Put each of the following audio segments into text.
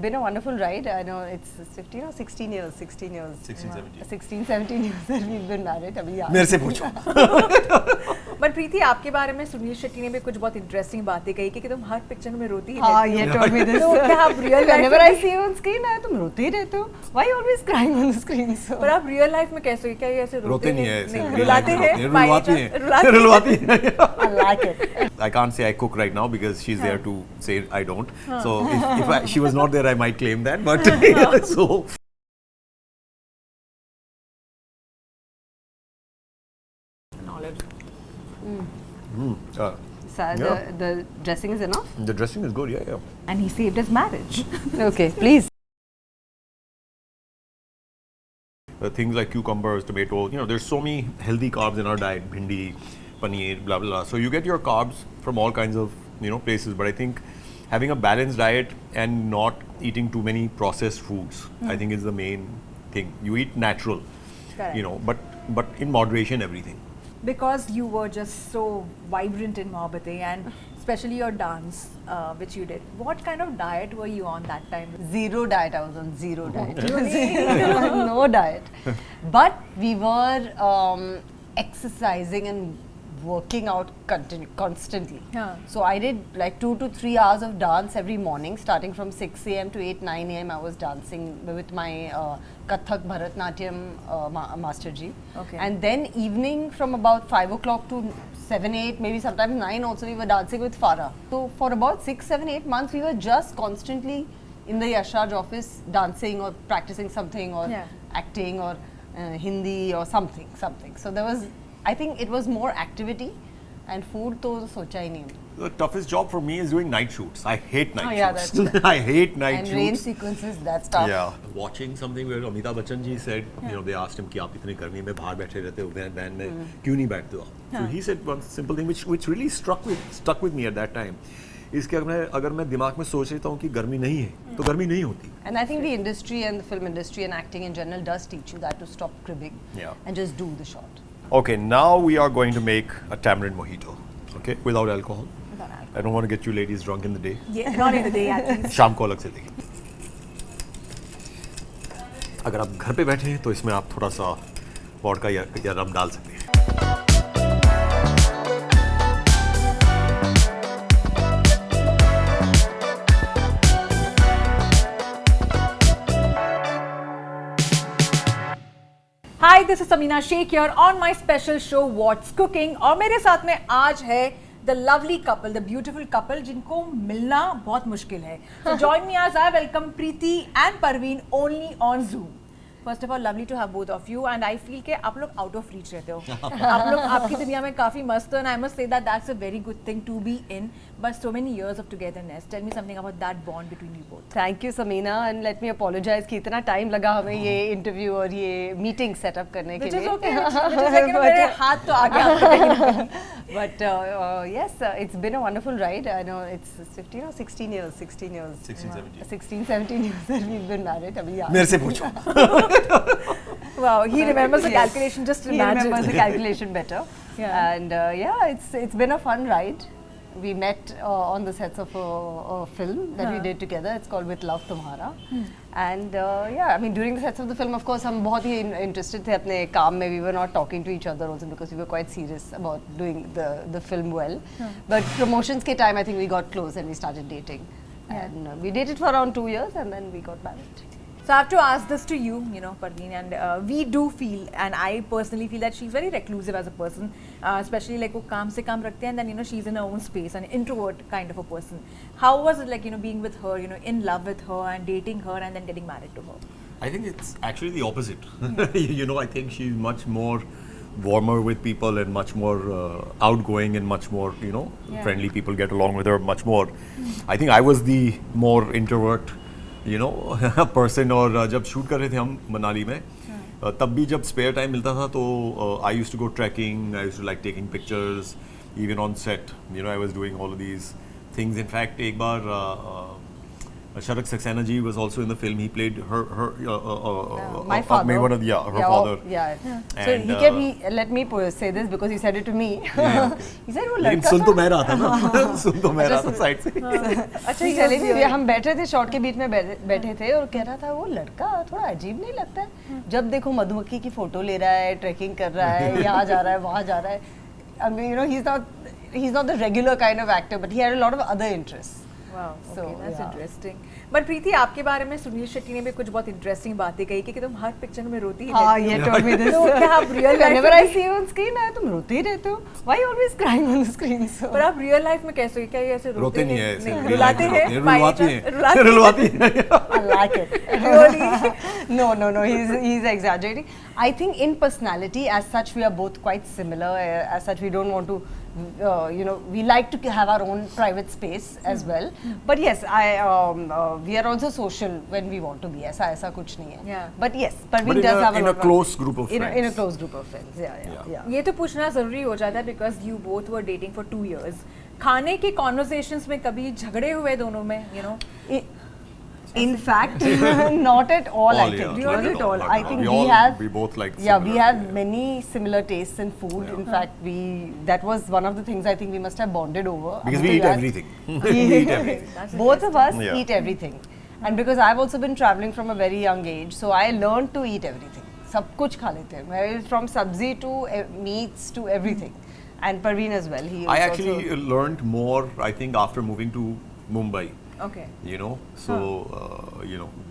been a wonderful ride. I know it's 15 or 16 years. 16 years. 16, 17. 16, 17 years that we've been married. अभी याद मेरे से पूछो. बट प्रीति आपके बारे में सुनील शेट्टी ने भी कुछ बहुत इंटरेस्टिंग बातें कही कि तुम हर पिक्चर में रोती ही हाँ, रहती ये हो. told me this. तो क्या आप real life Whenever I see you on screen, तुम रोते ही रहते हो. Why you always crying on the screen? So. पर आप रियल लाइफ में कैसे हो? क्या ये ऐसे रोते नहीं है. रुलाते हैं. रुलवाती हैं. I like it. I can't say I cook right now because she's there to say I don't. So if she was not there, I might claim that. But so. The dressing is enough? The dressing is good, yeah. And he saved his marriage. Okay, please. Things like cucumbers, tomatoes, there's so many healthy carbs in our diet, bhindi, paneer, blah, blah, blah. So you get your carbs from all kinds of, places. But I think having a balanced diet and not eating too many processed foods, I think is the main thing. You eat natural, but in moderation, everything. Because you were just so vibrant in Mohabbatein and especially your dance, which you did. What kind of diet were you on that time? Zero diet. I was on zero diet. No diet. But we were exercising and working out constantly. So I did like 2 to 3 hours of dance every morning, starting from 6 a.m. to 8, 9 a.m. I was dancing with my Kathak Bharatnatyam Master Ji. Okay. And then evening from about 5 o'clock to 7, 8, maybe sometimes 9 also, we were dancing with Farah. So for about 6, 7, 8 months, we were just constantly in the Yashraj office dancing or practicing something or acting or Hindi or something. So there was, I think it was more activity and food to socha hi nahi. The toughest job for me is doing night shoots. I hate night shoots. That's I hate night shoots. And rain sequences, that's tough. Yeah. Watching something where Amitabh Bachchan ji said, they asked him कि आप इतनी गर्मी में बाहर बैठे रहते हो van में क्यों नहीं बैठते हो आप? So he said one simple thing which really stuck with me at that time. इसके अगर मैं दिमाग में सोच लेता हूँ कि गर्मी नहीं है तो गर्मी नहीं होती. And I think the industry and the film industry and acting in general does teach you that to stop cribbing and just do the shot. Okay, now we are going to make a tamarind mojito. Okay, without alcohol. I don't want to get you ladies drunk in the day. Yeah, not in the day at least. शाम को अलग से लेंगे. अगर आप घर पे बैठे हैं तो इसमें आप थोड़ा सा वोडका या रम डाल सकते हैं. Hi, this is Samina Sheikh here on my special show What's Cooking. और मेरे साथ में आज है the lovely couple, the beautiful couple जिनको मिलना बहुत मुश्किल है. So join me as I welcome Preeti and Parvin only on Zoom. First of all, lovely to have both of you and I feel कि आप लोग out of reach रहते हो. आप लोग आपकी दुनिया में काफी मस्त हो and I must say that that's a very good thing to be in. But so many years of togetherness. Tell me something about that bond between you both. Thank you, Samina, and let me apologize कि इतना time लगा हमें ये interview और ये meeting set up करने के लिए. Which is okay. Which is like मेरे हाथ तो आ गया. But yes, it's been a wonderful ride. I know it's 15 or 16 years. 16 years. 16, 17. 16, 17 years that we've been married. अभी याद. मेरे से पूछो. Wow, he remembers the calculation. Just imagine. He remembers the calculation better. And it's been a fun ride. We met on the sets of a film that we did together. It's called With Love Tumhara. And I mean during the sets of the film, of course, हम बहुत ही interested थे अपने काम में. We were not talking to each other also because we were quite serious about doing the film well. But promotions के time, I think we got close and we started dating. And we dated for around 2 years and then we got married. So I have to ask this to you, Parvin, and we do feel, and I personally feel that she's very reclusive as a person, especially like वो काम से काम रखते हैं, and then she's in her own space, an introvert kind of a person. How was it like being with her, in love with her and dating her and then getting married to her? I think it's actually the opposite. I think she's much more warmer with people and much more outgoing and much more, friendly. People get along with her much more. I think I was the more introvert. Person और जब shoot कर रहे थे हम मनाली में तब भी जब स्पेयर टाइम मिलता था तो I used to go trekking I used to like taking pictures even on set I was doing all of these things in fact एक बार Sharak Saxena ji was also in the film. He played her my father. Her father. Yeah. So And, let me say this because he said it to me. He said वो लेकिन लड़का सुन तो मैं रहा था ना, सुन तो मैं रहा था साइड से. अच्छा ही चले गए. हम बैठे थे शॉट के बीच में बैठे थे और कह रहा था वो लड़का थोड़ा अजीब नहीं लगता है. जब देखो मधुमक्खी की फोटो ले रहा है, ट्रैकिंग कर रहा है, यहाँ जा रहा है, वहाँ जा रहा है. I mean, you know, he's not the regular kind of actor, but he had a lot of other interests. Wow, So, okay, that's yeah. interesting. But प्रीति आपके बारे में सुनील शेट्टी ने भी कुछ बहुत इंटरेस्टिंग बातें कही कि तुम हर पिक्चर में रोती ही हाँ, रहती ये हो. told me this. तो क्या आप real Whenever I life see you on screen, तुम रोते ही रहते हो. Why you always crying on the screen? So. पर आप रियल लाइफ में कैसे हो? क्या ये ऐसे रोते नहीं है ऐसे. रुलाते हैं, रुलवाती हैं. I like it. Really? No. He's exaggerating. I think in personality, as such, we are both quite similar. As such, we don't want to, we like to have our own private space as well. But yes, we are also social when we want to be. ऐसा कुछ नहीं है. Yeah. But yes, But Parvin does have in a close group of friends. In a close group of friends. Yeah. ये तो पूछना जरूरी हो जाता है because you both were dating for 2 years. खाने के conversations में कभी झगड़े हुए दोनों में, you know? In fact, not at all. I think Not at all. I think we both like. Yeah, we have many similar tastes in food. Yeah. In fact, that was one of the things I think we must have bonded over. Because we eat everything. We eat everything. Both of us eat everything. And because I've also been traveling from a very young age, so I learned to eat everything. सब कुछ खा लेते हैं. From sabzi to meats to everything. And Parvin as well. I actually learned more, I think, after moving to Mumbai. Okay. You know, so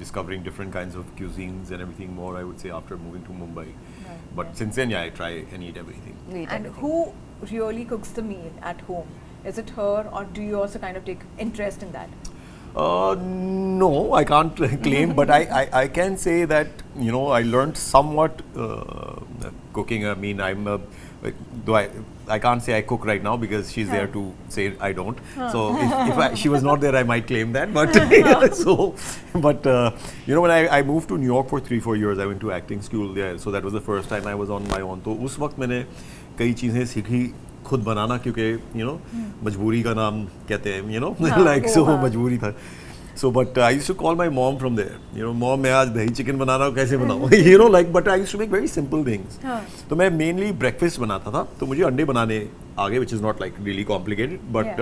discovering different kinds of cuisines and everything more, I would say, after moving to Mumbai. Right. But since then, I try and eat everything. And who really cooks the meal at home? Is it her, or do you also kind of take interest in that? No, I can't claim, but I can say that, I learned somewhat cooking. I mean, I can't say I cook right now because she's there to say I don't. So if she was not there, I might claim that. But when I moved to New York for 3-4 years, I went to acting school there. So that was the first time I was on my own. तो उस वक्त मैंने कई चीज़ें सीखी खुद बनाना क्योंकि मजबूरी का नाम कहते हैं मजबूरी था. So, but I used to call my mom from there. Mom, मैं आज दही चिकन बना रहा हूँ, कैसे बनाऊँ? But I used to make very simple things. तो मैं mainly breakfast बनाता था. तो मुझे अंडे बनाने आ गए, which is not like really complicated, but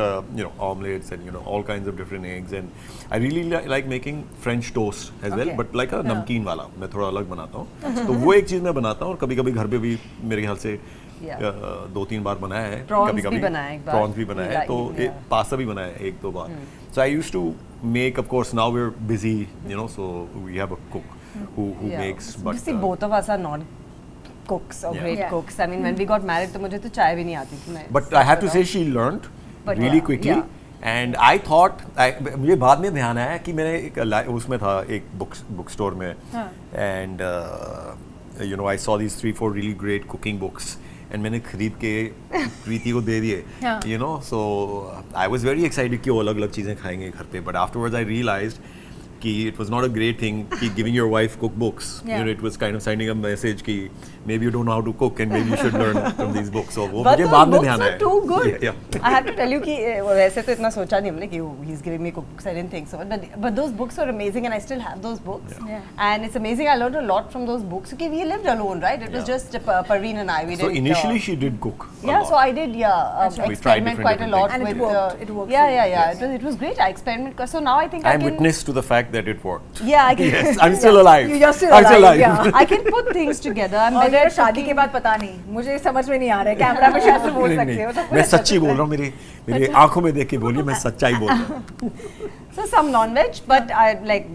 omelets and all kinds of different eggs. And I really like making French toast as well, but like a नमकीन वाला. मैं थोड़ा अलग बनाता हूँ. तो वो एक चीज़ मैं बनाता हूँ और कभी-कभी घर पे भी मेरे ख्याल से 2-3 बार बनाया है. कभी-कभी प्रॉन्स भी बनाया है. तो पास्ता भी बनाया है 1-2 बार. So I used to make, of course, now we're busy, so we have a cook who makes. But see, both of us are not cooks or great cooks. I mean, when we got married, तो मुझे तो चाय भी नहीं आती थी. But I have to say, she learned really quickly. And I thought, मुझे बाद में ध्यान आया कि मैंने उसमें था एक book store में, and I saw these 3-4 really great cooking books. And मैंने खरीद के प्रीति को दे दिए, so I was very excited कि वो अलग-अलग चीज़ें खाएंगे घर पे. But afterwards I realized कि it was not a great thing कि giving your wife cookbooks. It was kind of sending a message कि maybe you don't know how to cook and maybe you should learn from these books. So वो मुझे बाद में ध्यान आया. But those books are too good. I have to tell you कि वैसे तो इतना सोचा नहीं हमने कि he's giving me cookbooks. I didn't think so. But those books are amazing and I still have those books. And it's amazing. I learned a lot from those books. Okay, we lived alone, right? It was just Parvin and I. We so initially she did cook. So I did experiment quite a lot and with. It worked. It was great. I experimented. So now I think I'm witness to the fact that it worked. Yeah, I can. Yes, I'm still alive. You're still alive. Yeah. I can put things together. I'm better at शादी के बाद पता नहीं, मुझे समझ में नहीं आ रहा है. कैमरा में शायद से बोल सकते हो. मैं सच्ची बोल रहा हूँ, मेरी आंखों में देख के बोलिए, मैं सच्चाई बोल रहा हूँ. So some non-veg, but I like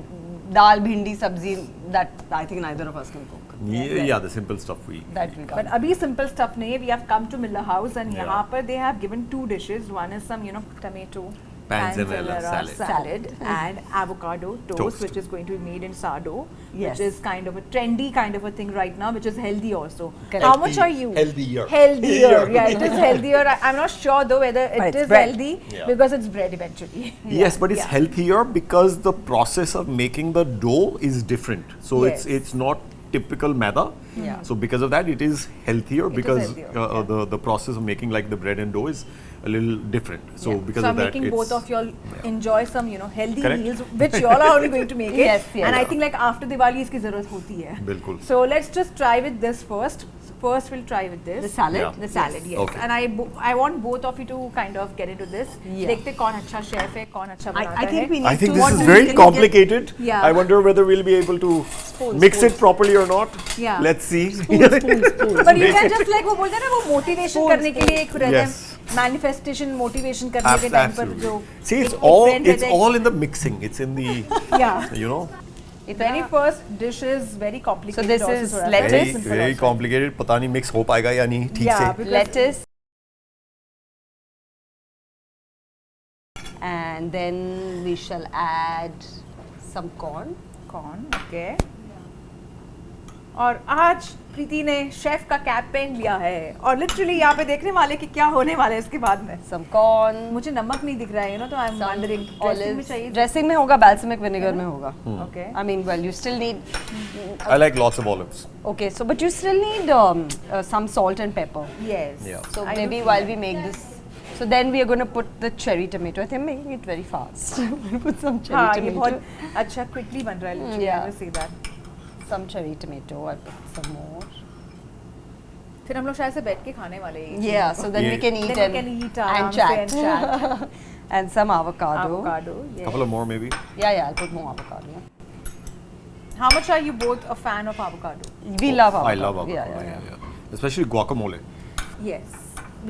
dal, bhindi, sabzi. That I think neither of us can cook. Yeah, the simple stuff we. That we But अभी simple stuff नहीं है. We have come to Miller House and यहाँ पर they have given 2 dishes. One is some tomato panzanella salad and avocado toast, which is going to be made in sourdough, which is kind of a trendy kind of a thing right now, which is healthy also. Correct. How much are you? Healthier. Yeah, it is healthier. I'm not sure though whether it is healthy because it's bread eventually. Yes, but it's healthier because the process of making the dough is different. So it's not typical maida. So because of that, it is healthier because the process of making like the bread and dough is a little different. So because so of that, making it's both of y'all enjoy some, healthy Correct. meals, which y'all are only going to make it. Yes, yes. And I think like after Diwali, iski zarurat hoti hai. Bilkul. So let's just try with this first. First, we'll try with this. The salad? Yeah. The salad, yes. Okay. And I want both of you to kind of get into this. Yeah. देखते कौन अच्छा chef है, कौन अच्छा बनाता I think है. we need I think to this what is we very can complicated. Yeah. I wonder whether we'll be able to mix it properly or not. Yeah. Let's see. But you can just like वो बोलते हैं ना वो motivation करने के लिए एक रहता है Yes. manifestation motivation करने के टाइम पर जो See, it's एक all friend रहता है. all in the mixing. It's in the Yeah. you know. Very first dish is very complicated. So this also is थोड़ा सा. lettuce. Very Simple very also. complicated. पता नहीं mix हो पाएगा या नहीं ठीक Yeah, से. because- lettuce, and then we shall add some corn. Corn, okay. और आज प्रीति ने शेफ का कैप पहन लिया है और लिटरली यहाँ पे देखने वाले कि क्या होने वाला है इसके बाद में. Some corn. मुझे नमक नहीं दिख रहा है तो I am some wondering dressing में चाहिए. Dressing में होगा, balsamic vinegar में होगा. Okay. I mean, well, you still need. I like lots of olives. Okay, so but you still need some salt and pepper. Yes. Yeah. So I do maybe feel while that. we make this, so then we are going to put the cherry tomato. I think I'm making it very fast. We'll put some cherry हाँ ये tomato. बहुत अच्छा quickly बन रहा है literally. Yeah. I will say that. Some cherry tomato. I'll put some more. फिर हम लोग शायद से बैठ के खाने वाले हैं. Yeah, so then we Yeah. can eat Then we can eat and आराम से chat. and chat. And some avocado. Avocado. Yes. Couple of more maybe. Yeah, I'll put more avocado. Yeah. How much are you both a fan of avocado? We love avocado. I love avocado. Yeah. Especially guacamole. Yes.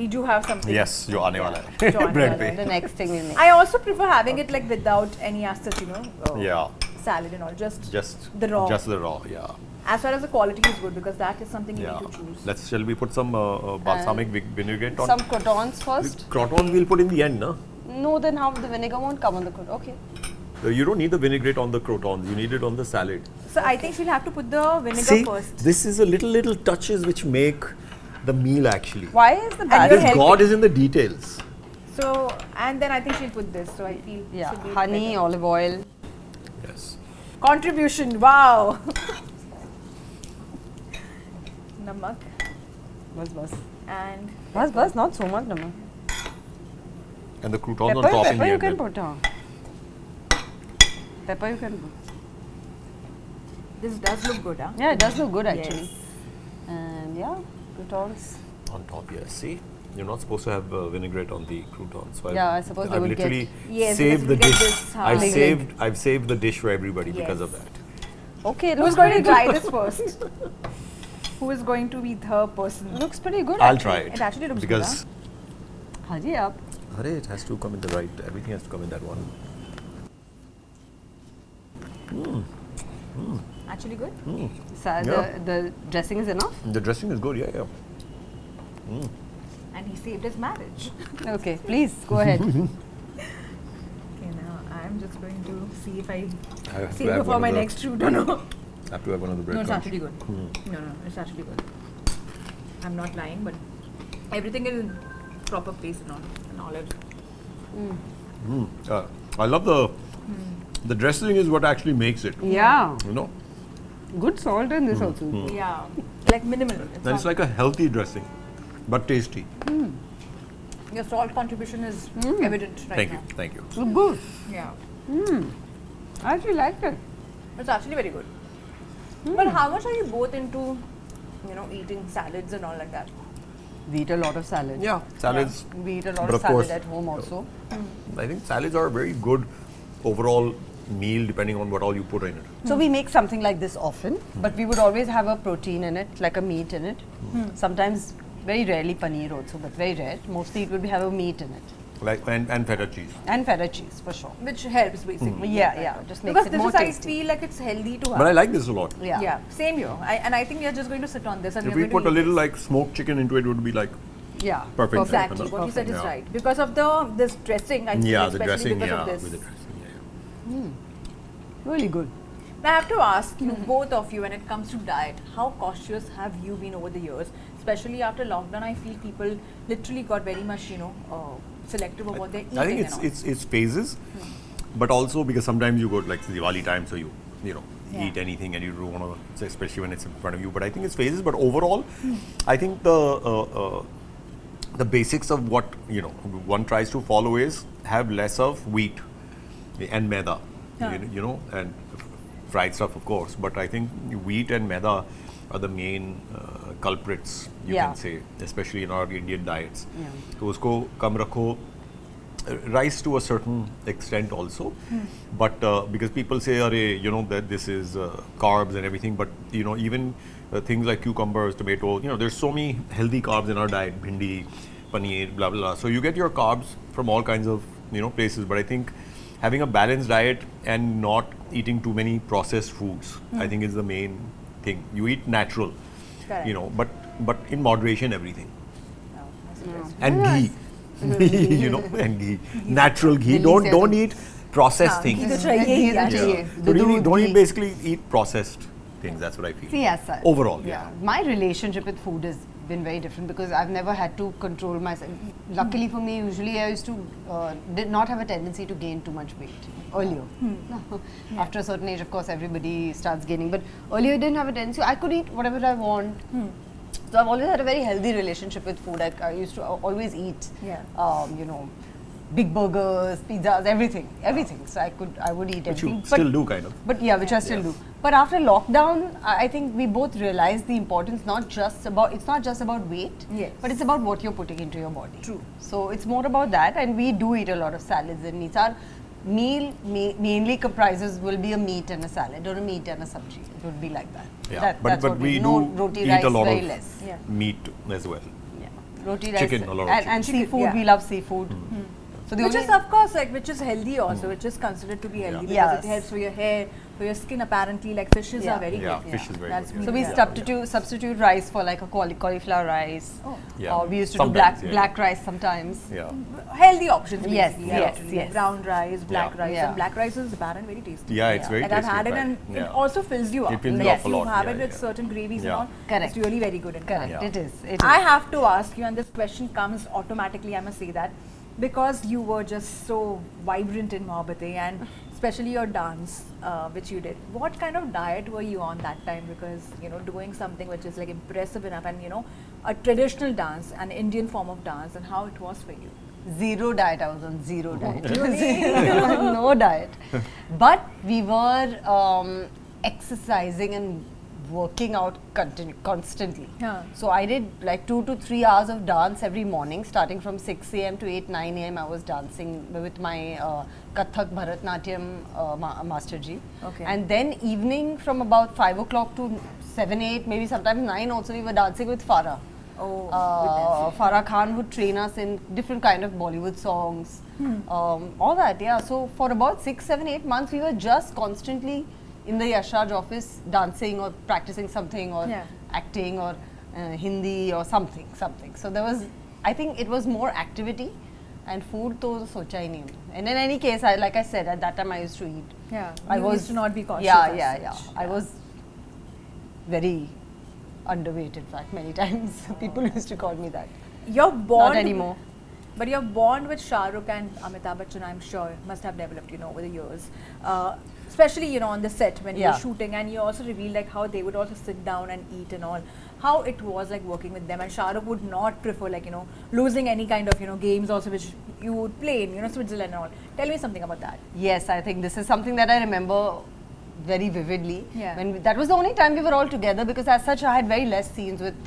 We do have something. Yes, जो आने वाला जो है. आने Bread वाला पे. है. The next thing we make. I also prefer having it like without any as such, Yeah. salad and all. Just Just the raw. Just the raw. Yeah. As far as the quality is good because that is something you Yeah. need to choose. Shall we put some balsamic vinaigrette on? Some croutons first. Crotons we'll put in the end, no? No, then how the vinegar won't come on the crouton. Okay. You don't need the vinaigrette on the crotons. You need it on the salad. So I think she'll have to put the vinegar See, first. this is a little touches which make the meal actually. Why is the you're batter? This God is in the details. So and then I think she'll put this. So I feel Yeah, should be honey, better. olive oil. Yes. Contribution. Wow. Namak Bas. and Bas, not so much, Nama. And the croutons on Pepper, top in pepper the you end. can then. put, Pepper you can put. this does look good, huh? Yeah, it does look good actually. Yes. And yeah, croutons. On top, yes. See, you're not supposed to have vinaigrette on the croutons. So Yeah, I suppose they I've would literally Yes, saved the because we get dish. this, I've saved the dish for everybody because Yes. of that. Okay, it Who's looks going to pretty try good. this first? Who is going to be the person? Looks pretty good. I'll actually. try it. It actually looks because Haji up. Arey, it has to come in the right. Everything has to come in that one. Actually good? Yeah. The dressing is enough? The dressing is good. Yeah. And he saved his marriage. Okay, please go ahead. Okay, now I'm just going to see if I I have to save have it for one my of the- next shoot or no. I have to have one of the bread No, it's crumbs. actually good. No, it's actually good. I'm not lying, but everything is in proper place and all. And olives. I love the dressing is what actually makes it. Yeah, You know, good salt in this also. Yeah, like minimal. and it's like a healthy dressing, but tasty. Your salt contribution is evident right Thank now. you, thank you. Look good. Yeah, I actually like it. it's actually very good. But how much are you both into, eating salads and all like that? We eat a lot of salad. Yeah, salads. We eat a lot But of of salad course- at home also. I think salads are a very good overall meal depending on what all you put in it. So we make something like this often, but we would always have a protein in it, like a meat in it. Sometimes, very rarely paneer also, but very rare. Mostly it would have a meat in it. Like and feta cheese. And feta cheese, for sure. Which helps basically. Yeah, just makes Because it this more is, I tasty. feel like it's healthy to have. But I like this a lot. Yeah. Yeah, same here. And I think we are just going to sit on this and If we're we going put a to eat little this. like smoked chicken into it, it would be like Yeah. Perfect. Exactly, what you said is Yeah. right. Because of this dressing, I feel, yeah, the especially dressing, because yeah, of this. with the dressing, yeah. Really good. Now I have to ask you, both of you, when it comes to diet, how cautious have you been over the years? Especially after lockdown, I feel people literally got very much, selective of what they're eating. I think and all. it's phases, but also because sometimes you go like Diwali time, so you Yeah. eat anything and you don't want to, especially when it's in front of you. But I think it's phases. But overall, I think the basics of what one tries to follow is have less of wheat and maida, and fried stuff, of course. But I think wheat and maida are the main culprits, you can say, especially in our Indian diets. So usko kam rakho. Rice to a certain extent also, but because people say, that this is carbs and everything, but even things like cucumbers, tomato, there's so many healthy carbs in our diet, bhindi, paneer, blah blah blah. So you get your carbs from all kinds of places, but I think having a balanced diet and not eating too many processed foods, I think is the main thing. You eat natural, but in moderation, everything. And ghee. And ghee, natural ghee. Don't eat processed things. Don't eat basically eat processed things. That's what I feel. Yes, overall. My relationship with food has been very different because I've never had to control myself. Luckily for me, usually I used to did not have a tendency to gain too much weight earlier. After a certain age, of course, everybody starts gaining, but earlier I didn't have a tendency. I could eat whatever I want. So I've always had a very healthy relationship with food. I used to always eat, big burgers, pizzas, everything. So I would eat everything. Which you still do, kind of. But which I still do. But after lockdown, I think we both realized the importance. It's not just about weight, but it's about what you're putting into your body. True. So it's more about that, and we do eat a lot of salads and meats. Our meal mainly will be a meat and a salad, or a meat and a sabji. It would be like that. But we do roti, eat rice, a lot very of less. meat as well. Roti, chicken, rice, a lot of and chicken. seafood. We love seafood. So which is, of course, which is healthy also, which is considered to be healthy because it helps for your hair, for your skin. Apparently, like fishes are very good. Fish is very good. So we substitute rice for like a cauliflower rice. Or we used to do black rice sometimes. Healthy options. Yes. Brown rice, black rice, and black rice is apparently very tasty. Yeah, it's very tasty. I've had it, and it also fills you up. It fills you up a lot. You have it with certain gravies and all. Correct. It's really very good. Correct. It is. I have to ask you, and this question comes automatically, I must say that, because you were just so vibrant in Mohabbatein, and especially your dance, which you did. What kind of diet were you on that time? Because, doing something which is like impressive enough, and, a traditional dance, an Indian form of dance, and how it was for you. Zero diet. I was on zero diet. No diet. But we were exercising and working out constantly. So I did like 2 to 3 hours of dance every morning, starting from 6 a.m. to 8, 9 a.m. I was dancing with my Kathak Bharatnatyam Master Ji. And then evening from about 5 o'clock to 7, 8, maybe sometimes 9 also, we were dancing with Farah. Farah Khan would train us in different kind of Bollywood songs, all that. So for about 6, 7, 8 months, we were just constantly in the Yashraj office dancing or practicing something or acting or Hindi or something. So there was, I think it was more activity, and food to socha hi nahi. And in any case, like I said, at that time I used to eat. I used to not be cautious. I was very underweight, in fact, many times. People used to call me that. Your bond, not anymore. But your bond with Shah Rukh and Amitabh Bachchan, I'm sure, must have developed, over the years. Especially, on the set when you were shooting, and you also revealed like how they would also sit down and eat and all. How it was like working with them, and Shah Rukh would not prefer like, losing any kind of, games also which you would play in, Switzerland and all. Tell me something about that. Yes, I think this is something that I remember very vividly. When that was the only time we were all together, because as such I had very less scenes with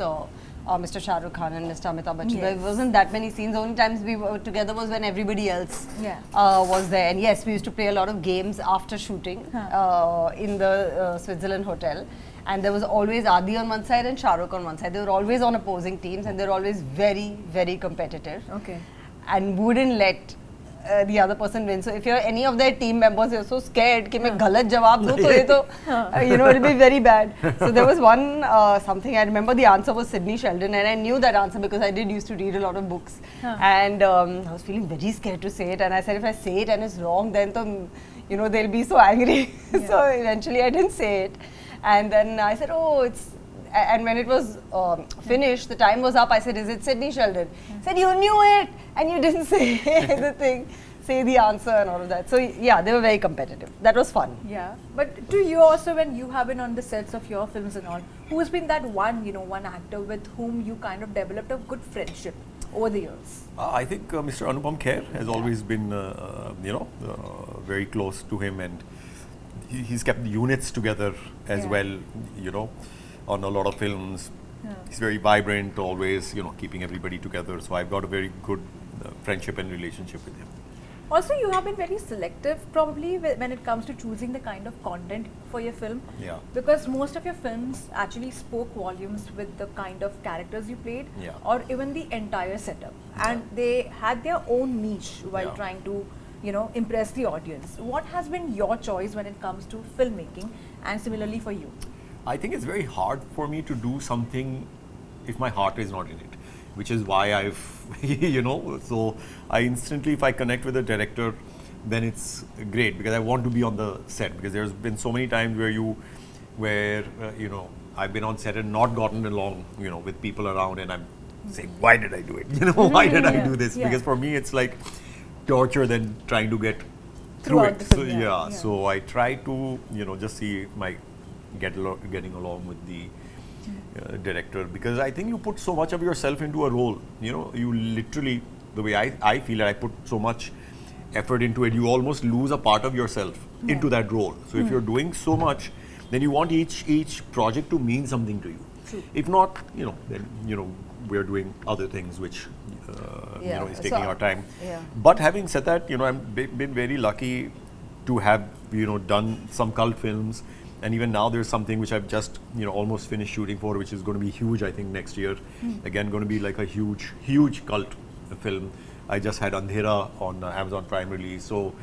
Mr. Shah Rukh Khan and Mr. Amitabh Bachchan. There wasn't that many scenes. The only times we were together was when everybody else was there. And yes, we used to play a lot of games after shooting in the Switzerland hotel. And there was always Adi on one side and Shah Rukh on one side. They were always on opposing teams, and they were always very, very competitive. And wouldn't let the other person win. So if you're any of their team members, you're so scared कि मैं गलत जवाब दूँ तो ये तो it'll be very bad. So there was one something, I remember the answer was Sydney Sheldon, and I knew that answer because I used to read a lot of books, and I was feeling very scared to say it, and I said if I say it and it's wrong, then they'll be so angry. So eventually I didn't say it, and then I said, oh, it's. And when it was finished, the time was up. I said, is it Sydney Sheldon? Said, you knew it and you didn't say the thing, say the answer and all of that. So yeah, they were very competitive. That was fun. Yeah. But to you also, when you have been on the sets of your films and all, who's been that one, one actor with whom you kind of developed a good friendship? over the years? I think Mr. Anupam Kher has always been, very close to him, and he's kept units together as well, on a lot of films. He's very vibrant, always, keeping everybody together. So I've got a very good friendship and relationship with him. Also, you have been very selective probably when it comes to choosing the kind of content for your film. Yeah. Because most of your films actually spoke volumes with the kind of characters you played, or even the entire setup. And they had their own niche while trying to, impress the audience. What has been your choice when it comes to filmmaking, and similarly for you? I think it's very hard for me to do something if my heart is not in it, which is why I've, so I instantly, if I connect with a director, then it's great, because I want to be on the set, because there's been so many times where I've been on set and not gotten along, with people around, and I'm saying, why did I do it? Why did I do this? Because for me, it's like torture than trying to get through it. So, so I try to, just see if my getting along with the director, because I think you put so much of yourself into a role. You literally, the way I feel it, I put so much effort into it, you almost lose a part of yourself into that role. So if you're doing so much, then you want each project to mean something to you. True. If not, then we're doing other things which is taking our time. But having said that, I've been very lucky to have done some cult films. And even now there's something which I've just, almost finished shooting for, which is going to be huge, I think, next year. Again, going to be like a huge cult film. I just had Andhera on Amazon Prime release. So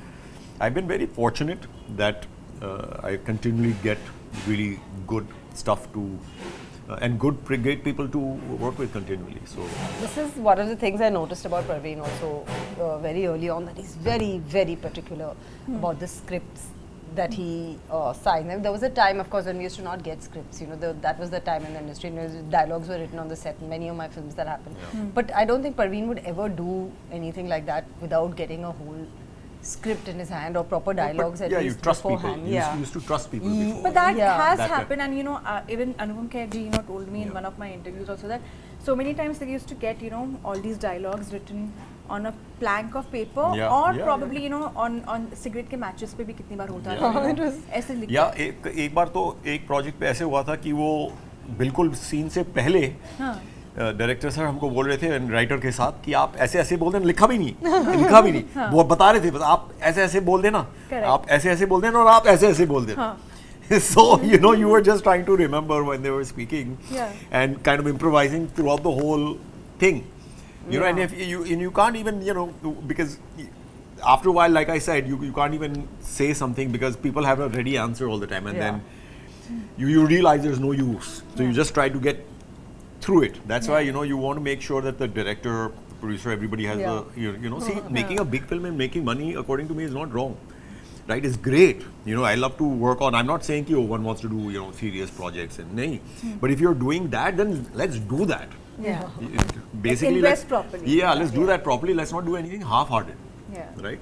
I've been very fortunate that I continually get really good stuff to, and great people to work with continually. So this is one of the things I noticed about Parvin also very early on, that he's very, very particular about the scripts that he signed. And there was a time, of course, when we used to not get scripts. That was the time in the industry. Dialogues were written on the set. Many of my films that happened. But I don't think Parvin would ever do anything like that without getting a whole script in his hand or proper dialogues at least you trust beforehand. people. You used to trust people before. But that has happened, and even Anupam Kher ji told me in one of my interviews also that so many times they used to get all these dialogues written on a plank of paper, or probably on cigarette के matches पे भी कितनी बार होता है ऐसे लिखते हैं. एक बार तो एक प्रोजेक्ट पे ऐसे हुआ था कि वो बिल्कुल सीन से पहले डायरेक्टर सर हमको बोल रहे थे राइटर के साथ कि आप ऐसे ऐसे बोल देना, लिखा भी नहीं वो बता रहे थे, बस आप ऐसे ऐसे बोल देना, आप ऐसे ऐसे बोल देना और आप ऐसे ऐसे बोल देना. So you were just trying to remember when they were speaking and kind of improvising throughout the whole thing. And if you can't even because after a while, like I said, you can't even say something because people have a ready answer all the time, and then you realize there's no use. So you just try to get through it. That's why you want to make sure that the director, producer, everybody has the making a big film and making money, according to me, is not wrong. Right? It's great. I love to work on. I'm not saying one wants to do serious projects and but if you're doing that, then let's do that. Yeah. Basically, let's invest properly. Let's do that properly. Let's not do anything half-hearted. Yeah. Right?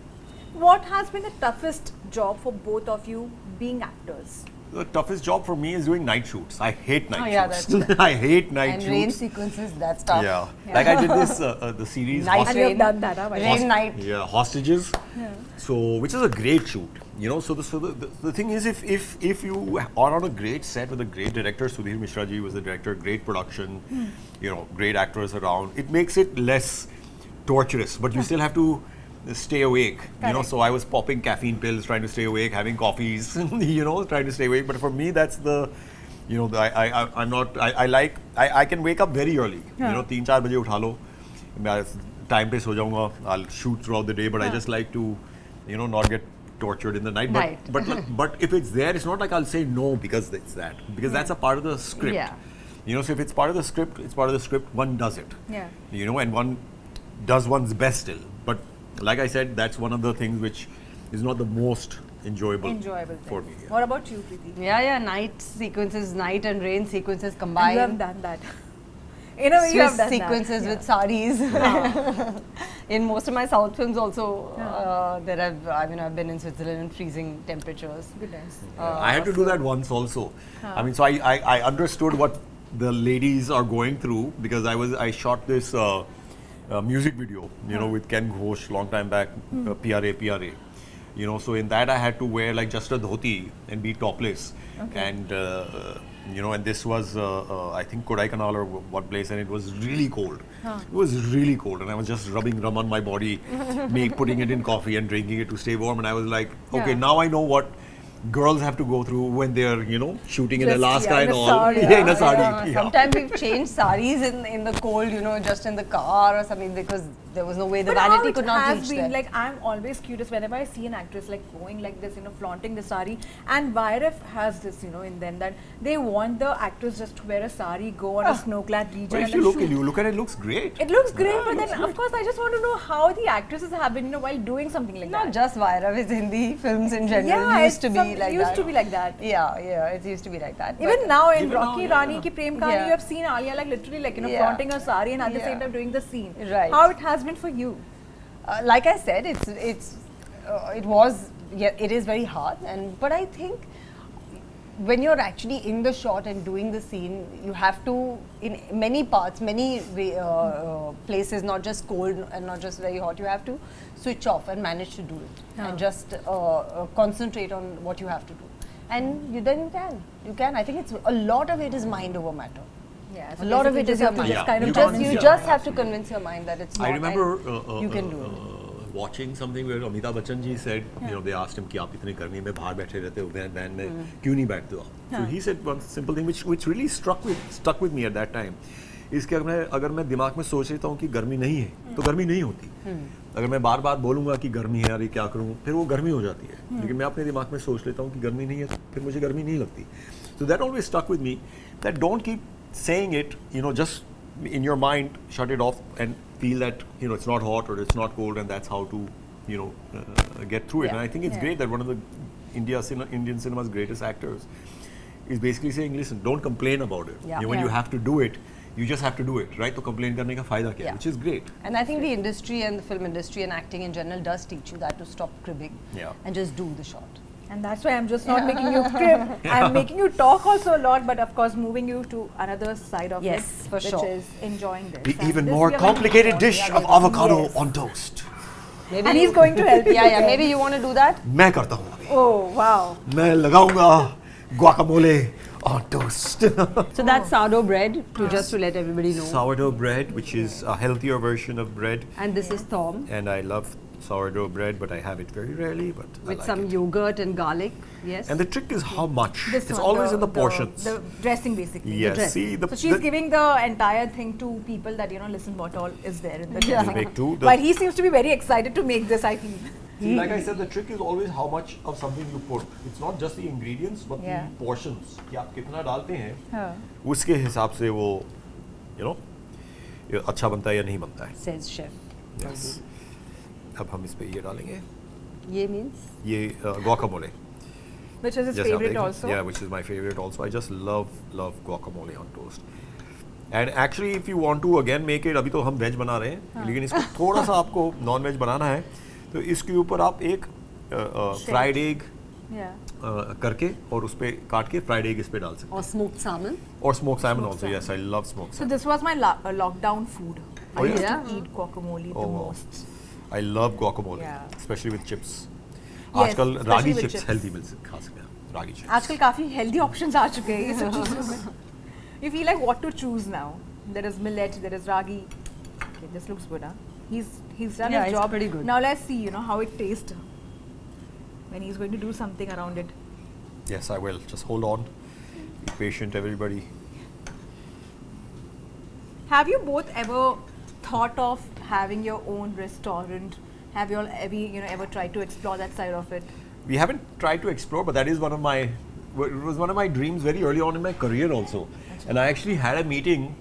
What has been the toughest job for both of you being actors? The toughest job for me is doing night shoots. I hate night shoots. That's I hate night and shoots. rain sequences, that's tough. Like I did this the series Night And you've done that, huh? Rain night. Hostages. So which is a great shoot. So the thing is, if you are on a great set with a great director, Sudhir Mishra ji was the director, great production, great actors around, it makes it less torturous, but you still have to stay awake. So I was popping caffeine pills, trying to stay awake, having coffees, trying to stay awake. But for me, that's the, I'm not, I can wake up very early. 3-4 baje utha lo, time pe so jaunga, I'll shoot throughout the day, but I just like to, not get tortured in the night. But if it's there, it's not like I'll say no because it's that. Because that's a part of the script. So if it's part of the script, it's part of the script, one does it. And one does one's best still. But like I said, that's one of the things which is not the most enjoyable for me. What about you, Preeti? Night sequences, night and rain sequences combined. You have done that. In a way, you have done sequences with saris. In most of my South films also, I've been in Switzerland in freezing temperatures. Goodness. I had to do that once also. So I understood what the ladies are going through because I shot this music video, with Ken Ghosh long time back, PRA. So in that I had to wear like just a dhoti and be topless. And and this was I think Kodaikanal or what place, and it was really cold. It was really cold, and I was just rubbing rum on my body, putting it in coffee and drinking it to stay warm. And I was like, okay, now I know what girls have to go through when they're shooting in Alaska and all. In a sari. Sometimes we've changed saris in the cold, just in the car or something, because there was no way the But vanity how could it not has reach been, there. like, I'm always curious whenever I see an actress like going like this, flaunting the sari, and YRF has this, in them that they want the actress just to wear a sari, go on a snow-clad region. But if you look at it, it looks great. It looks great, but then of course I just want to know how the actresses have been, while doing something like that. Not just Vairav, it's Hindi films in general. Yeah, It used to be like that. used to be like that. Yeah, it used to be like that. Even But now in even Rocky now, Rani Ki Prem Kahani, you have seen Alia like literally like flaunting her sari and at the same time doing the scene. Right. How it has been for you? like I said, it is very hard, but I think when you're actually in the shot and doing the scene, you have to, in many parts, many places, not just cold and not just very hot, you have to switch off and manage to do it and just concentrate on what you have to do. And you can. I think a lot of it is mind over matter. Yeah, A lot of it is your mind. You just have to convince your mind that it's not. I remember you can do it. Watching something where Amitabh Bachchan ji said, they asked him कि आप इतने गर्मी में बाहर बैठे रहते हो van में क्यों नहीं बैठते हो आप? So he said one simple thing which really stuck with me at that time. इसके अगर मैं दिमाग में सोच लेता हूँ कि गर्मी नहीं है तो गर्मी नहीं होती. अगर मैं बार-बार बोलूँगा कि गर्मी है, अरे क्या करूँ, फिर वो गर्मी हो जाती है. लेकिन मैं अपने दिमाग में सोच लेता हूँ कि गर्मी नहीं है, फिर मुझे गर्मी नहीं लगती. So that always stuck with me. That don't keep saying it, just in your mind, shut it off and feel that it's not hot or it's not cold, and that's how to get through it. And I think it's great that one of the Indian cinema's greatest actors is basically saying, listen, don't complain about it. When you have to do it, you just have to do it, right? So complain karne ka fayda kya hai, which is great. And I think the industry and the film industry and acting in general does teach you that, to stop cribbing and just do the shot. And that's why I'm just not making you crib. I'm making you talk also a lot, but of course moving you to another side of it, for which is enjoying this. The even more complicated dish of avocado on toast. Maybe And he's going to help you. Maybe you want to do that? मैं करता हूँ अभी. Oh, wow. मैं लगाऊंगा guacamole on toast. So that's sourdough bread, just to let everybody know. Sourdough bread, which is a healthier version of bread. And this is thom. And I love sourdough bread, but I have it very rarely. But With I like some it. yogurt and garlic, yes. And the trick is how much. This It's one, always in the portions. The dressing basically. Yes, The dress. see, so she's giving the entire thing to people that, listen what all is there in the You dressing. make two. While he seems to be very excited to make this, I feel. See, like I said, the trick is always how much of something you put. It's not just the ingredients, but the portions. कि आप कितना डालते हैं, उसके हिसाब से वो, ये अच्छा बनता है या नहीं बनता है. Says chef. Yes. अब हम इस पे ये डालेंगे. Ye means? ये guacamole. Which is his Just favorite have also. Yeah, which is my favorite also. I just love guacamole on toast. And actually, if you want to again make it, अभी तो हम veg बना रहे हैं, लेकिन इसको थोड़ा सा आपको नॉन वेज बनाना है, तो इसके ऊपर आप एक फ्राइड एग करके और उस पे काट के फ्राइड एग इस पे डाल सकते Or smoked salmon. हैं. और smoked salmon also. Yes, I love smoked So salmon. this was my lockdown food. I used to eat guacamole the wow. most. I love guacamole, Yeah. especially with chips. Yes, आजकल especially ragi with chips chips. healthy मिल सकते खा सकते हैं. रागी chips. आजकल काफी healthy options आ चुके हैं ये सब चीजों में. You feel like what to choose now. There is millet, there is ragi. Okay, this looks good, huh? He's done his it's job. pretty good. Now let's see, how it tastes when he's going to do something around it. Yes, I will. Just hold on. Be patient, everybody. Have you both ever thought of having your own restaurant? Have you all ever tried to explore that side of it? We haven't tried to explore, but that is one of my dreams very early on in my career also. And I actually had a meeting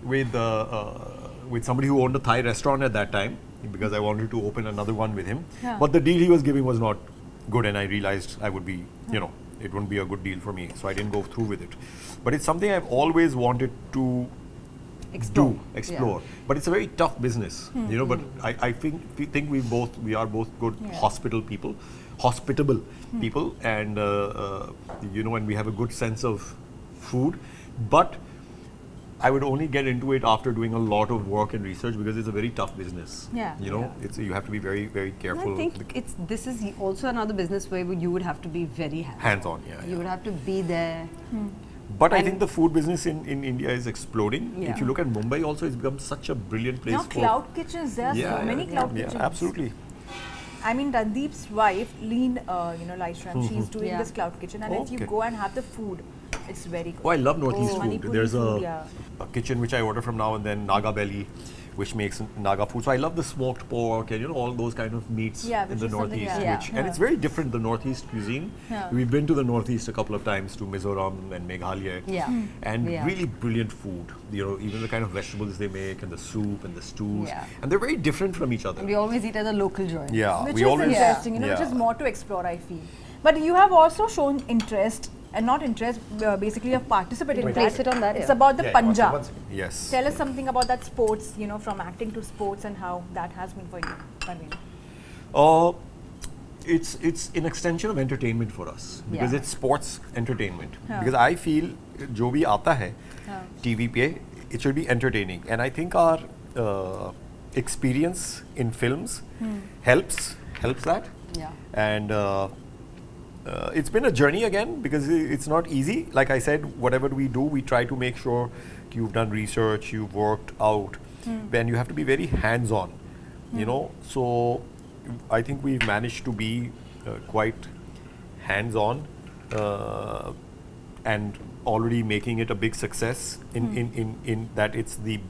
with somebody who owned a Thai restaurant at that time, because I wanted to open another one with him. But the deal he was giving was not good, and I realized I would be, it wouldn't be a good deal for me, so I didn't go through with it. But it's something I've always wanted to explore. But it's a very tough business, but I think we are both good hospitable people, and and we have a good sense of food. But I would only get into it after doing a lot of work and research because it's a very tough business. Yeah. You know, you have to be very, very careful. I think this is also another business where you would have to be very hands-on. Yeah. You would have to be there. But I think the food business in India is exploding. Yeah. If you look at Mumbai also, it's become such a brilliant place Now cloud kitchens, there are so many cloud kitchens. Yeah, absolutely. I mean, Randeep's wife, Lean, Lysram, she's doing this cloud kitchen, and if you go and have the food, it's very good. Oh, I love Northeast food. Manipuri There's food, a kitchen which I order from now and then, Naga Belly, which makes Naga food. So I love the smoked pork and all those kind of meats in the Northeast. And it's very different, the Northeast cuisine. We've been to the Northeast a couple of times, to Mizoram and Meghalaya. And really brilliant food. Even the kind of vegetables they make and the soup and the stews. And they're very different from each other. And we always eat at the local joint. Yeah. Which is interesting, which is more to explore, I feel. But you have also shown interest, and not interest, basically have participated in Place it on that. It's about the Punjab. Yes. Tell us something about that sports, from acting to sports, and how that has been for you, Parvin. It's an extension of entertainment for us because it's sports entertainment. Because I feel जो भी आता है TV पे, it should be entertaining, and I think our experience in films helps that. And it's been a journey again because it's not easy. Like I said, whatever we do, we try to make sure you've done research, you've worked out. Then you have to be very hands-on, So I think we've managed to be quite hands-on and already making it a big success in that it's the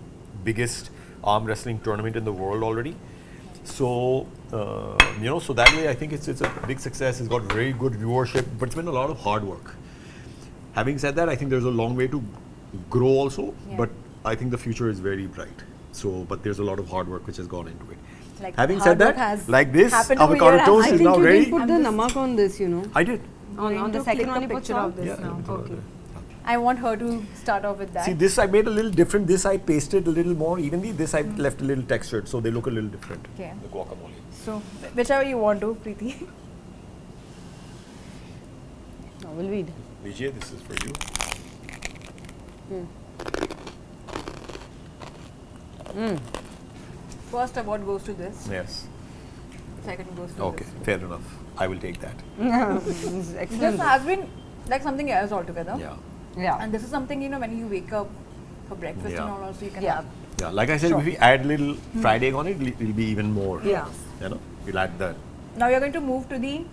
biggest arm wrestling tournament in the world already. So, so that way I think it's a big success. It's got very good viewership, but it's been a lot of hard work. Having said that, I think there's a long way to grow also, but I think the future is very bright. So, but there's a lot of hard work which has gone into it. Like having said that, like this, avocado toast is now ready. I think you didn't put the namak on this, I did. On the second one, you put picture of this Yeah, now. okay. I want her to start off with that. See, this I made a little different. This I pasted a little more evenly. This I left a little textured, so they look a little different. Okay. The guacamole. So, whichever you want to, Preeti. We'll read. Vijay, this is for you. First award goes to this. Yes. Second goes to Okay, this. fair enough. I will take that. This has been like something else altogether. Yeah. And this is something, when you wake up for breakfast and all, also you can have. Yeah, like I said, if we add a little fried egg on it, it'll be even more. Yeah. We'll add that. Now we are going to move to the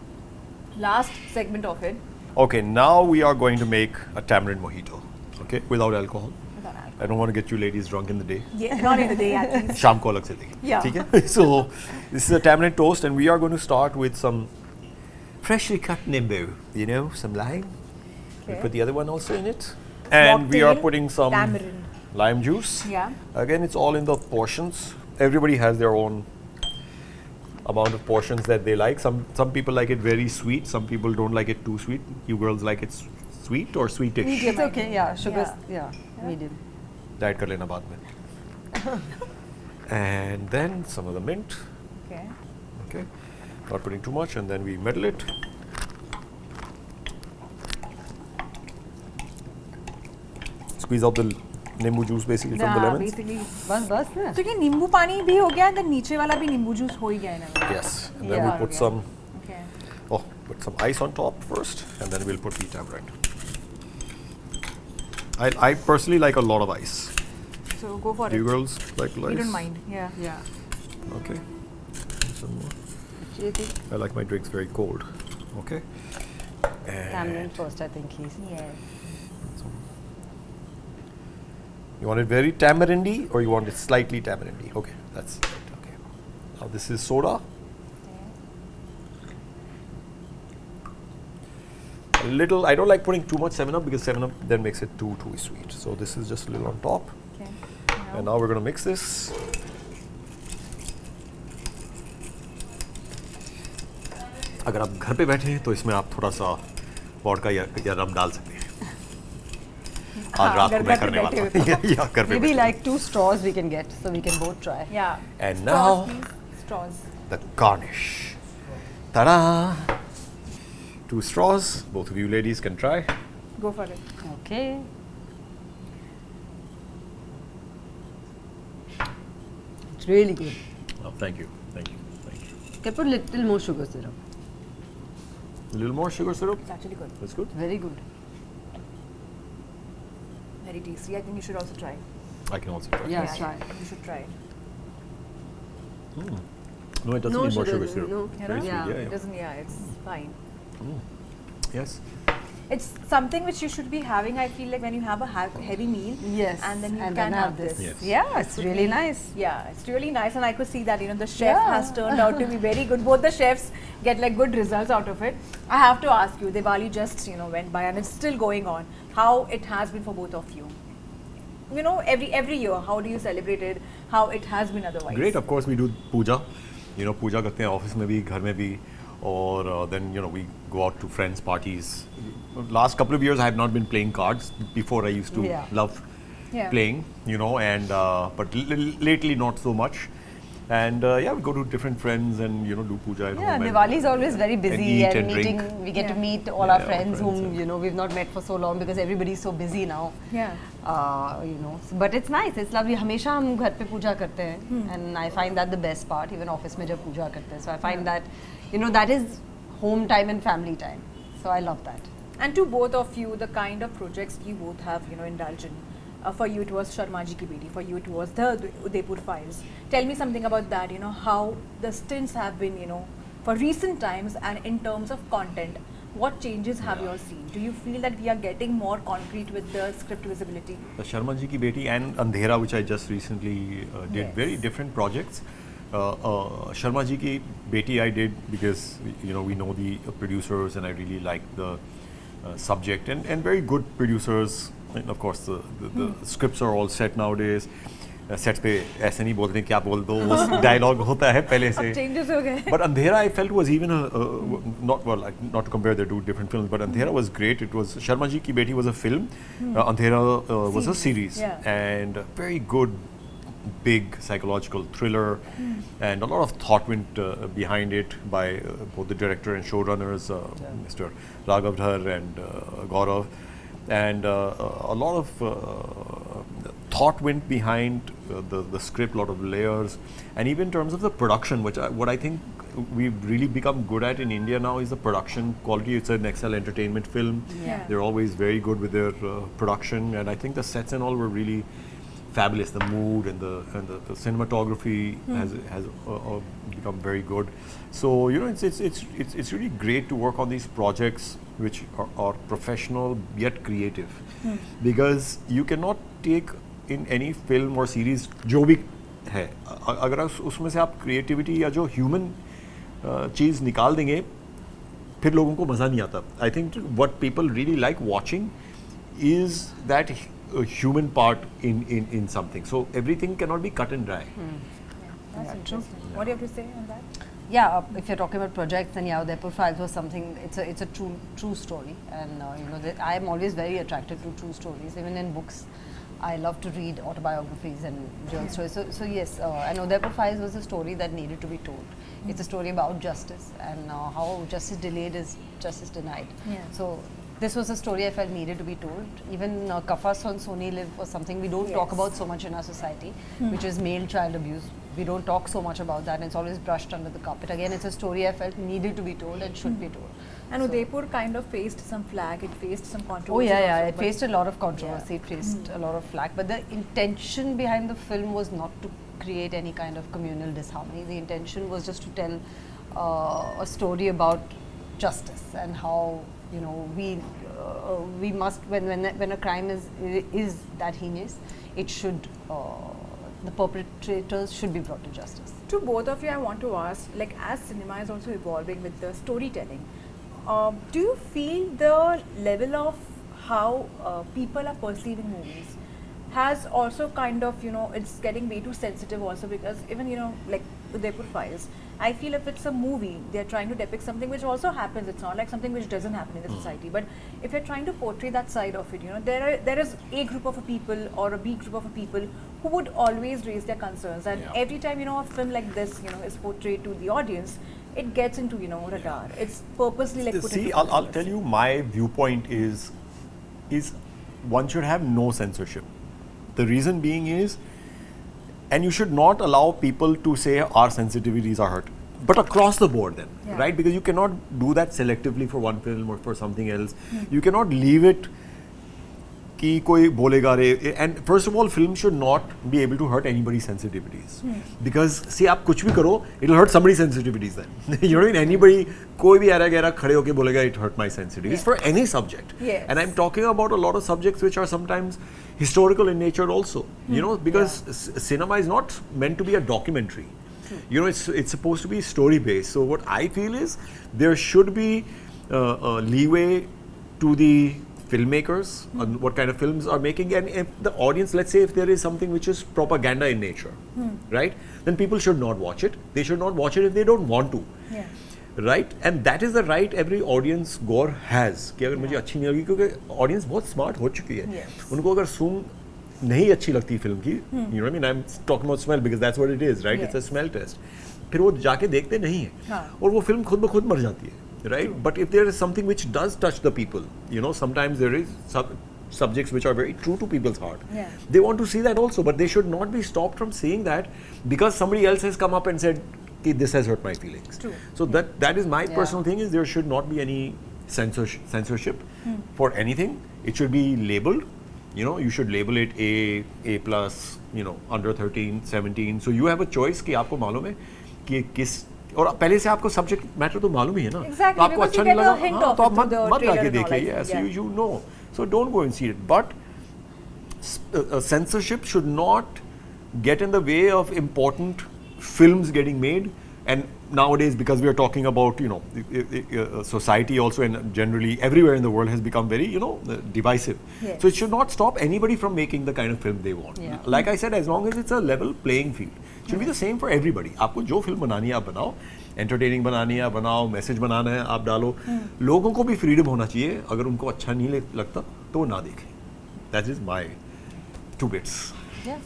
last segment of it. Okay, now we are going to make a tamarind mojito. Okay, without alcohol. I don't want to get you ladies drunk in the day. Yeah, not in the day at least. Sham ko alag se देंगे. Yeah. ठीक है? So this is a tamarind toast, and we are going to start with some freshly cut nimbu. Some lime. We put the other one also in it, and we are putting some tamarind. Lime juice. Yeah. Again, it's all in the portions. Everybody has their own amount of portions that they like. Some people like it very sweet. Some people don't like it too sweet. You girls like it sweet or sweetish? Medium. It's okay. Yeah. Sugar. Yeah. Medium. Diet kar lena baad mein. And then some of the mint. Okay. Not putting too much, and then we muddle it. Squeeze out the nimbu juice basically from the lemons. Basically. बस ना. So ये नींबू पानी भी हो गया, and then नीचे वाला भी नींबू जूस हो ही गया है ना. Yes, and then we put some. Okay. Put some ice on top first, and then we'll put the tamarind. I personally like a lot of ice. So go for it. Do you girls like ice? We don't mind. Yeah. Okay. Some more. I like my drinks very cold. Okay. And Tamarind first, I think he's. Yeah. you want it very tamarindy or you want it slightly tamarindy? Okay, that's right. Okay. Now this is soda. A little. I don't like putting too much 7-Up because 7-Up then makes it too sweet. So this is just a little on top. Okay. And now we're going to mix this. अगर आप घर पे बैठे हैं तो इसमें आप थोड़ा सा वोडका या रम डाल सकते हैं. आज रात को मैं करने वाला हूँ. या घर पे. Maybe like 2 straws we can get, so we can both try. Yeah. And now straws. the garnish. Ta-da! 2 straws. Both of you ladies can try. Go for it. Okay. It's really good. Oh, thank you, thank you, thank you. Can put little more sugar syrup. A little more sugar syrup. It's actually good. That's good. Very good. Very tasty. I think you should also try. I can also try. Yeah, try. You should try it. No, it doesn't No need more sugar, sugar syrup. no. You Very know? sweet. Yeah. Yeah, It yeah. doesn't. Yeah, it's fine. Yes. It's something which you should be having. I feel like when you have a heavy meal, Yes. and then you and can then have this. this. Yes. Yeah, it's Could really be- nice. Yeah, it's really nice, and I could see that the chef Yeah. has turned out to be very good. Both the chefs get like good results out of it. I have to ask you, Diwali just went by and it's still going on. How it has been for both of you? Every year, how do you celebrate it? How it has been otherwise? Great. Of course, we do puja. पूजा करते हैं office में भी, घर में भी, और then we go out to friends parties. Last couple of years I have not been playing cards. Before I used to Yeah. love Yeah. playing, and but lately not so much. And we go to different friends and do puja at Yeah, home. Diwali is always very busy eat and and meeting. drink. We get to Yeah. meet all Yeah, our friends friends, whom we've not met for so long because everybody's so busy now. Yeah. But it's nice. It's lovely. हमेशा हम घर पे पूजा करते हैं, and I find that the best part. Even office में जब पूजा करते हैं, so I find that that is home time and family time. So I love that. And to both of you, the kind of projects you both have, indulged in. For you, it was Sharma Ji Ki Beti. For you, it was the Udaipur Files. Tell me something about that. How the stints have been, for recent times, and in terms of content, what changes have you all seen? Do you feel that we are getting more concrete with the script visibility? The Sharma Ji Ki Beti and Andhera, which I just recently did, Yes. very different projects. Sharma Ji Ki Beti I did because we know the producers and I really liked the subject and very good producers. And of course, the scripts are all set nowadays. Sets पे ऐसे नहीं बोलते क्या बोल दो, वो dialogue होता है पहले से. Changes हो गए. But Andhera I felt was even not to compare the two different films, but Andhera was great. It was Sharma Ji Ki Beti was a film, Andhera was a series, and a very good, big psychological thriller, and a lot of thought went behind it by both the director and showrunners, Mr. Raghav Dhar and Gaurav, and a lot of thought went behind the script, a lot of layers, and even in terms of the production, what I think we've really become good at in India now is the production quality. It's an Excel entertainment film. Yeah. They're always very good with their production, and I think the sets and all were really fabulous. The mood and the cinematography has become very good. So it's really great to work on these projects which are professional yet creative, because you cannot take in any film or series जो भी है, अगर उसमें से आप creativity या जो human चीज़ निकाल देंगे, फिर लोगों को मज़ा नहीं आता. I think what people really like watching is that human part in something. So everything cannot be cut and dry. That's interesting. What do you have to say on that? Yeah, if you're talking about projects, then Udaipur Files was something. It's a true story, and I am always very attracted to true stories. Even in books, I love to read autobiographies and real stories. So yes, and Udaipur Files was a story that needed to be told. It's a story about justice and how justice delayed is justice denied. Yeah. So this was a story I felt needed to be told. Even Kafas on Sony Live was something we don't talk about so much in our society, which is male child abuse. We don't talk so much about that, and it's always brushed under the carpet. Again, it's a story I felt needed to be told and should be told. And Udaipur kind of faced some flack, it faced some Oh controversy. yeah, also, it faced a lot of controversy, it faced a lot of flack, but the intention behind the film was not to create any kind of communal disharmony. The intention was just to tell a story about justice and how we must, when a crime is that heinous, it should the perpetrators should be brought to justice. To both of you, I want to ask, like as cinema is also evolving with the storytelling, do you feel the level of how people are perceiving movies has also kind of, it's getting way too sensitive also, because even, like Udaipur Files, I feel if it's a movie, they're trying to depict something which also happens. It's not like something which doesn't happen in the society. But if you're trying to portray that side of it, there is a group of people or a B group of people who would always raise their concerns. And every time, a film like this, is portrayed to the audience, it gets into, radar. It's purposely like put See, into I'll tell you, my viewpoint is one should have no censorship. The reason being is, and you should not allow people to say our sensitivities are hurt. But across the board then, right? Because you cannot do that selectively for one film or for something else. You cannot leave it कि कोई बोलेगा रे. And first of all, film should not be able to hurt anybody's sensitivities. Because see, आप कुछ भी करो, it'll hurt somebody's sensitivities then. You know what I mean? Anybody, कोई भी ऐरा गैरा खड़े होके बोलेगा it hurt my sensitivities for any subject. Yes. And I'm talking about a lot of subjects which are sometimes historical in nature also. You know, because cinema is not meant to be a documentary. You know, it's supposed to be story based. So what I feel is there should be leeway to the filmmakers on what kind of films are making, and if the audience, let's say if there is something which is propaganda in nature, right, then people should not watch it. They should not watch it if they don't want to. Right, and that is the right every audience goer has कि अगर मुझे अच्छी नहीं लगी, क्योंकि audience बहुत smart हो चुकी है. उनको अगर सूंघ नहीं अच्छी लगती फिल्म की, you know what I mean, I'm talking about smell because that's what it is, right? It's a smell test. फिर वो जाके देखते नहीं है और वो फिल्म खुद ब खुद मर जाती है, right? But if there is something which does touch the people, you know, sometimes there is subjects which are very true to people's heart. They want to see that also, but they should not be stopped from seeing that because somebody else has come up and said this has hurt my feelings. So that is my personal thing, is there should not be any censorship for anything. It should be labeled. You know, you should label it A plus, you know, under 13, 17. So you have a choice कि आपको मालूम है कि किस, और पहले से आपको subject matter तो मालूम ही है ना. Exactly, तो आपको अच्छा नहीं लगा, हाँ, तो आप मत जाके देखिए. Yes, so you know. So don't go and see it. But censorship should not get in the way of important films getting made. And nowadays, because we are talking about, you know, society also, and generally everywhere in the world has become very, you know, divisive. So it should not stop anybody from making the kind of film they want. Like I said, as long as it's a level playing field, it should be the same for everybody. आपको जो film बनानी है आप बनाओ, entertaining बनानी है आप बनाओ, message बनाना है आप डालो. लोगों को भी freedom होना चाहिए. अगर उनको अच्छा नहीं लगता तो वो ना देखें. That is my 2 bits. Yeah.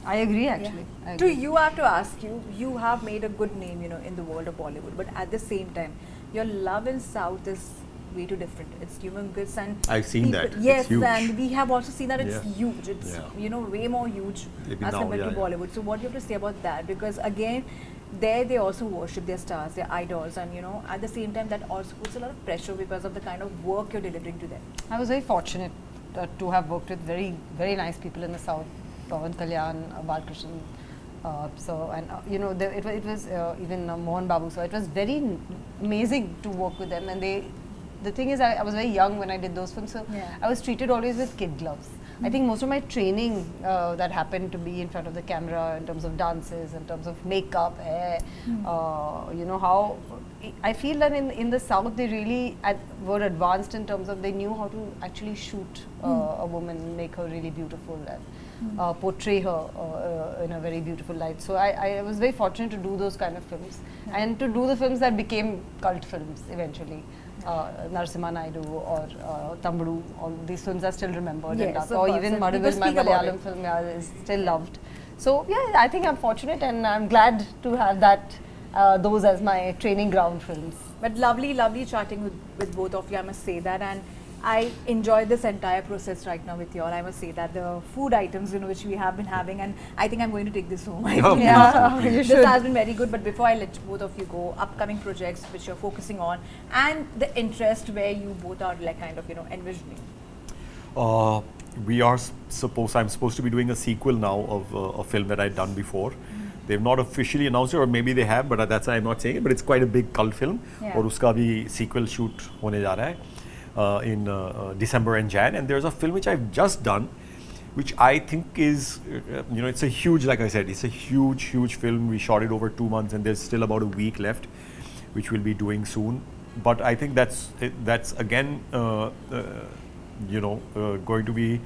I agree actually. I Do agree. you have to ask you have made a good name, you know, in the world of Bollywood, but at the same time, your love in South is way too different. It's human goods and I've seen people, that. Yes, it's huge. and we have also seen that it's huge. It's you know, way more huge Maybe as now, compared to Bollywood. So what do you have to say about that? Because again, there they also worship their stars, their idols, and you know, at the same time, that also puts a lot of pressure because of the kind of work you're delivering to them. I was very fortunate to have worked with very, very nice people in the South. Pawan Kalyan, Balkrishnan, so and you know it was even Mohan Babu. So it was very amazing to work with them. And the thing is, I was very young when I did those films, so I was treated always with kid gloves. I think most of my training that happened to be in front of the camera, in terms of dances, in terms of makeup, hair, you know, how I feel that in the South they really were advanced in terms of they knew how to actually shoot a woman, make her really beautiful, and portray her in a very beautiful light. So I was very fortunate to do those kind of films and to do the films that became cult films eventually. Narasimha Naidu or Tambudu, all these films are still remembered and loved. Or even Madhuval, my Malayalam film, is still loved. So yeah, I think I'm fortunate and I'm glad to have those as my training ground films. But lovely chatting with both of you, I must say that, and I enjoy this entire process right now with you all. I must say that the food items, you know, which we have been having, and I think I'm going to take this home. This has been very good. But before I let both of you go, upcoming projects which you're focusing on, and the interest where you both are like kind of, you know, envisioning. I'm supposed to be doing a sequel now of a film that I'd done before. They've not officially announced it, or maybe they have, but that's why I'm not saying it. But it's quite a big cult film, और उसका भी sequel shoot होने जा रहा है in December and Jan. And there's a film which I've just done, which I think is, you know, it's a huge, like I said, it's a huge film. We shot it over 2 months, and there's still about a week left, which we'll be doing soon. But I think that's again, you know, going to be,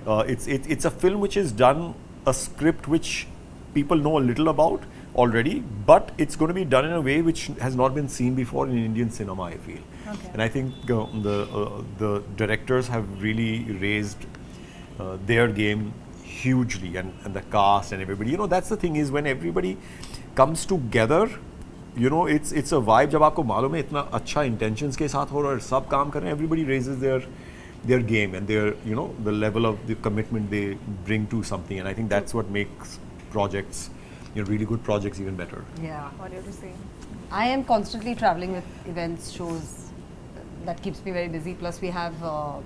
it's a film which is done, a script which people know a little about already, but it's going to be done in a way which has not been seen before in Indian cinema, I feel. And I think the directors have really raised their game hugely, and the cast and everybody. You know, that's the thing, is when everybody comes together, you know, it's a vibe. जब आपको मालूम है इतना अच्छा intentions के साथ हो रहा है, सब काम कर रहे हैं, everybody raises their game and their, you know, the level of the commitment they bring to something. And I think that's what makes projects, really good projects, even better. Yeah. What do you have to say? I am constantly traveling with events, shows. That keeps me very busy. Plus, we have our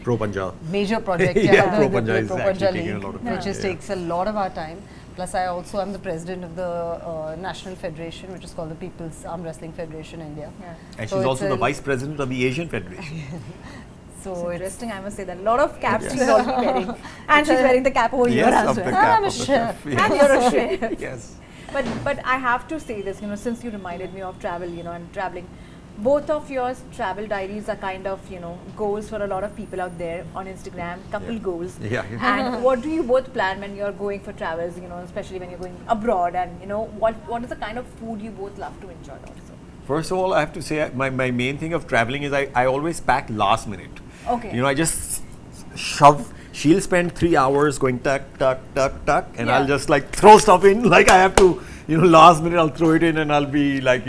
Pro Punjab. major project, Yeah, Pro the Punjab is Pro actually Punjab taking a League, lot of which time, just yeah. takes a lot of our time. Plus, I also am the president of the National Federation, which is called the People's Arm Wrestling Federation India. Yeah. And So she's it's also the a- vice president of the Asian Federation. So It's it's interesting, I must say that. A lot of caps Yes. she's already wearing. And she's wearing the cap over here Yes, as of the well. cap I'm a of the chef. chef. And you're a chef. Yes. But I have to say this, since you reminded me of travel, and traveling. Both of your travel diaries are kind of, goals for a lot of people out there on Instagram, couple Yeah. goals. Yeah. And what do you both plan when you're going for travels, especially when you're going abroad, and what is the kind of food you both love to enjoy also? First of all, I have to say my main thing of traveling is I always pack last minute. Okay. I just shove. She'll spend 3 hours going tuck, tuck, tuck, tuck, and Yeah. I'll just like throw stuff in. Like I have to, last minute I'll throw it in and I'll be like,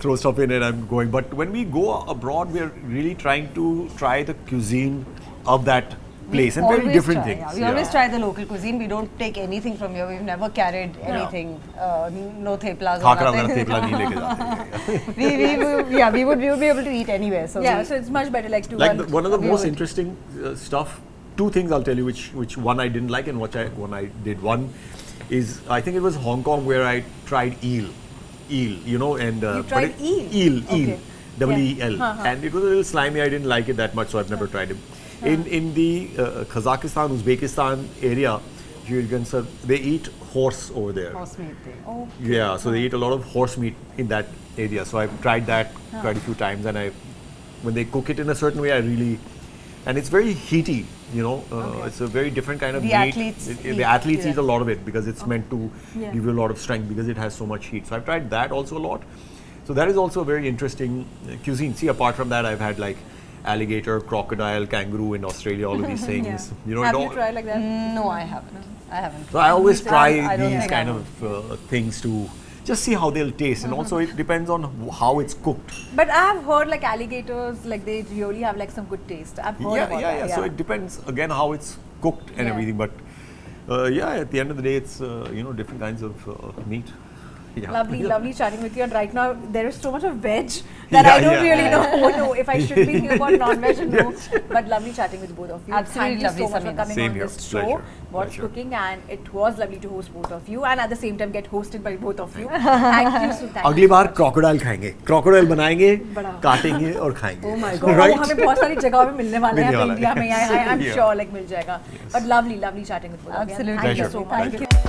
throw stuff in and I'm going. But when we go abroad, we're really trying to try the cuisine of that place and very always different try, things. yeah. We always try the local cuisine. We don't take anything from here. We've never carried anything. No theplas or Khakra nothing. वगैरह थेपला नहीं लेके जाते. we would be able to eat anywhere. So Yeah, we- so it's much better like to Like one of the we most would. interesting stuff. Two things I'll tell you, which one I didn't like and one I did. One is I think it was Hong Kong where I tried eel, and You but tried eel? eel, Okay. EEL, and it was a little slimy. I didn't like it that much, so I've never tried it. In the Kazakhstan, Uzbekistan area, you can serve, they eat horse over there. horse meat thing. Oh, Yeah, so they eat a lot of horse meat in that area. So I've tried that quite a few times, and when they cook it in a certain way, and it's very heaty. It's a very different kind of The meat. athletes The eat, athletes yeah. eat a lot of it because it's meant to Yeah. give you a lot of strength because it has so much heat. So I've tried that also a lot. So that is also a very interesting cuisine. See, apart from that, I've had like alligator, crocodile, kangaroo in Australia. All of these things. yeah. it Have all- you tried like that? No, I haven't. I haven't. So I always try I don't these think I kind of things to just see how they'll taste, and also it depends on how it's cooked. But I have heard like alligators, like they really have like some good taste. I've heard about that. So it depends again how it's cooked and Yeah. everything. But at the end of the day, it's different kinds of meat. Yeah. Lovely chatting with you. And right now there is so much of veg that I Yeah, don't yeah. really know if I should be thinking about non-veg or no. But lovely chatting with both of you. Absolutely Thank you lovely, so much for Samina. coming Same on here. this show, Pleasure. What's Pleasure. Cooking, and it was lovely to host both of you and at the same time get hosted by both of you. Thank you so अगली much. बार crocodile खाएंगे, crocodile बनाएंगे, बड़ा। काटेंगे और खाएंगे. Oh my God. Right? वो हमें बहुत सारी जगह पे मिलने वाले हैं मिलने वाला इंडिया है. में. I'm Yeah. sure like मिल जाएगा. But lovely chatting with both of you. Absolutely Thank you Pleasure. so much. Pleasure.